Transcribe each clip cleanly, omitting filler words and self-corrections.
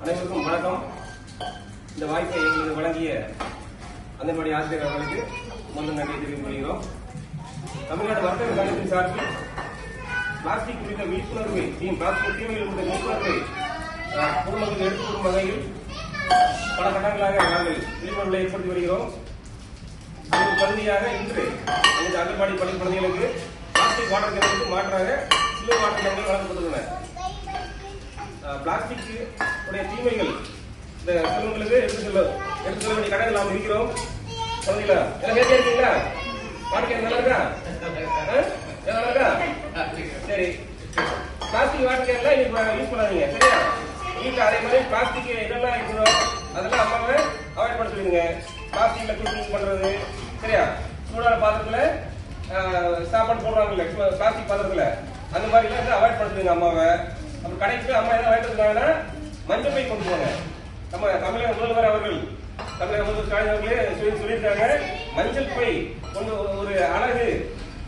அனைவருக்கும் வணக்கம். இந்த வாய்ப்பை எங்களுக்கு வழங்கிய அந்தமாடி ஆசிரியர் அவர்களுக்கு முதல் நன்றியை தெரிவித்துக் கொள்கிறோம். தமிழ்நாடு வர்த்தக சங்கத்தின் சார்பில் பிளாஸ்டிக் குறித்த விழிப்புணர்வை பிளாஸ்டிக் தீமையில் உள்ள விழிப்புணர்வை பொதுமக்கள் எடுத்துக் கொள்ளும் வகையில் பல கட்டங்களாக நாங்கள் விழிப்புணர்வை ஏற்படுத்தி வருகிறோம். ஒரு பகுதியாக இன்று இந்த அங்கன்வாடி பள்ளி குழந்தைகளுக்கு பிளாஸ்டிக் வாட்டர் கேனுக்கு மாற்றாக சில்வர் வாட்டர் கேன்கள் வழங்கப்பட்டுள்ளன. பிளாஸ்டிக் உடைய தீமைகள் இந்த செல்வங்களுக்கு எடுத்து செல்ல வேண்டிய கடைகள் நாம் இருக்கிறோம். குழந்தைகளா எல்லாம் கேட்க இருக்கீங்களா? வாட்டர் கேன் நல்லா இருக்கா? நல்லா இருக்கா? சரி, பிளாஸ்டிக் வாட்டர் கேன்லாம் இன்னைக்கு யூஸ் பண்ணாதீங்க, சரியா? வீட்டில் அதே மாதிரி பிளாஸ்டிக் இதெல்லாம் இருக்கிறோம், அதெல்லாம் அம்மாவை அவாய்ட் பண்ண சொல்லிடுங்க. பிளாஸ்டிக்ல குக்கிங் பண்றது, சரியா? சூடான பாத்திரத்துல சாப்பாடு போடுறாங்கல்ல பிளாஸ்டிக் பாத்திரத்துல, அந்த மாதிரி எல்லாம் அவாய்ட் பண்ண சொல்லுங்க அம்மாவை. அப்புறம் கடைக்கு அம்மா என்ன வாங்கிட்டு இருக்காங்கன்னா மஞ்சள் பை கொண்டு போங்க. நம்ம தமிழக முதல்வர் அவர்கள் தமிழக முதல்வர் ஸ்டாலின் அவர்களே சொல்லியிருக்காங்க, மஞ்சள் பை கொண்டு ஒரு அழகு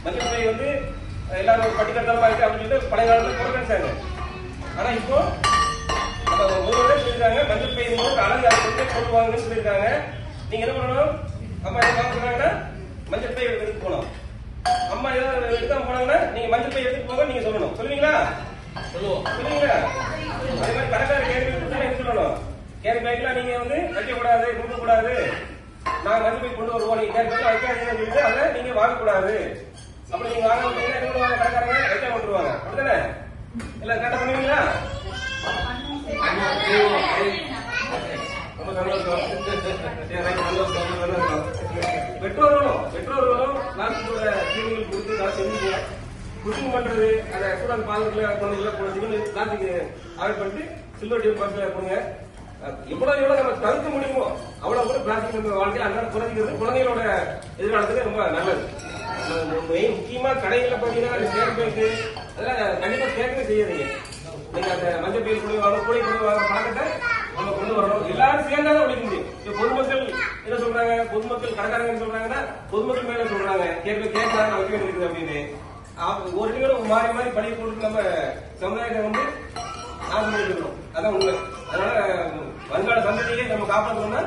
மஞ்சள் பை வந்து எல்லாரும் பட்டிக்கட்டமா இருக்கு அப்படின்னு சொல்லிட்டு பழைய காலத்துல புறக்கணிச்சாங்க. ஆனா இப்போ நம்ம முதல்வரே சொல்லியிருக்காங்க, மஞ்சள் பை ஒரு அழகு அதை கொண்டு போடுவாங்கன்னு சொல்லியிருக்காங்க. நீங்க என்ன பண்ணணும்? அம்மா என்ன வாங்க சொன்னாங்கன்னா மஞ்சள் பை எடுத்துட்டு போனோம். அம்மா ஏதாவது எடுக்காம போனாங்கன்னா நீங்க மஞ்சள் பை எடுத்துட்டு போங்க நீங்க சொல்லணும். சொல்லுவீங்களா? சொல்லுவீங்களா? அதே மாதிரி கடைக்கார கேரி பேக் என்ன சொல்லணும்? கேரி பேக்லாம் நீங்க வந்து வைக்கக்கூடாது, கொடுக்க கூடாது. நாங்க மஞ்சள் பை கொண்டு வருவோம், நீங்க கேரி பேக்ல வைக்காதீங்கன்னு சொல்லிட்டு அதை நீங்க வாங்கக்கூடாது. அப்படி நீங்க வாங்க முடியுங்கன்னா என்ன பண்ணுவாங்க? கடைக்காரங்க வைக்காம வந்துருவாங்க. அப்படித்தானே? எல்லாம் கரெக்டா பண்ணுவீங்களா? ரொம்ப சந்தோஷம். பெற்றோர்களும் பிளாஸ்டிக்கோட தீமைகள் குறித்து நான் செஞ்சீங்க. குக்கிங் பண்றது, அதை சூடான பாத்திரத்துல குழந்தைகளை பிளாஸ்டிக் அவாய்ட் பண்ணிட்டு சில்வர் டியூப் பாக்ஸ்ல போடுங்க. எவ்வளவு நம்ம தவிர்க்க முடியுமோ அவ்வளவு கூட பிளாஸ்டிக் நம்ம வாழ்க்கையில் அன்றாட குறைஞ்சிக்கிறது குழந்தைகளோட எதிர்காலத்துக்கு ரொம்ப நல்லது. முக்கியமா கடைகளில் பாத்தீங்கன்னா கேரி பேக்கு அதெல்லாம் கண்டிப்பா கேட்கவே செய்யாதீங்க. நீங்க அந்த மஞ்சள் பயிர் கூட வாங்க, கூடை கூட வாங்க பழக்கத்தை நம்ம கொண்டு வரணும். எல்லாரும் சேர்ந்தாதான் ஒழிக்க முடியும். பொதுமக்கள் என்ன சொல்றாங்க? பொதுமக்கள் கடைக்காரங்க சொல்றாங்கன்னா பொதுமக்கள் மேல சொல்றாங்க கேட்கலாம் வைக்க வேண்டியது அப்படின்னு. ஒரு நிமிடம் மாறி மாறி பழி போட்டு நம்ம சமுதாயத்தை வந்து நாசம் பண்ணிருக்கணும். அதான் உண்மை. அதனால வருங்கால சந்ததியை நம்ம காப்பாற்றணும்னா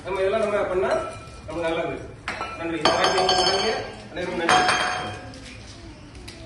நம்ம இதெல்லாம் நம்ம பண்ணா நமக்கு நல்லது. நன்றி. அனைவரும் நன்றி.